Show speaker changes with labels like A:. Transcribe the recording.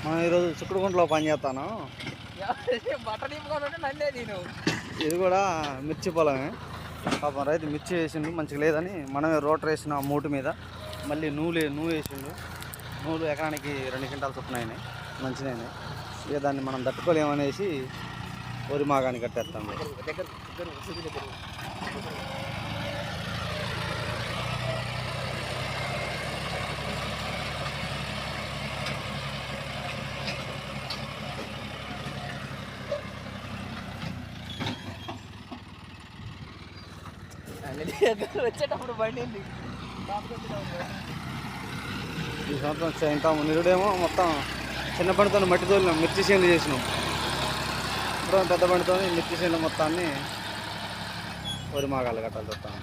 A: మనం ఈరోజు చిక్కుడుగుంటలో పని చేస్తాను. ఇది కూడా మిర్చి పొలమే. పాపం రైతు మిర్చి వేసిండు, మంచిగా లేదని మనమే రోటర్ వేసిన మూటు మీద మళ్ళీ నువ్వు వేసిండు. నూలు ఎకరానికి 2 క్వింటాలు చొప్పున అయినాయి, మంచిగా అయినాయి. ఇక దాన్ని మనం తట్టుకోలేమనేసి వరి మాగాన్ని కట్టేస్తాం.
B: వచ్చేటప్పుడు బండి
A: ఈ సంవత్సరం ఇంకా నిరుడేమో మొత్తం చిన్న బండితో మట్టి తోలినాం, మిర్చి చేనులు చేసినాం. ఇప్పుడు పెద్ద బండితో మిర్చి చేనులు మొత్తాన్ని వరి మాగాలు కట్టాల్సి వస్తాను.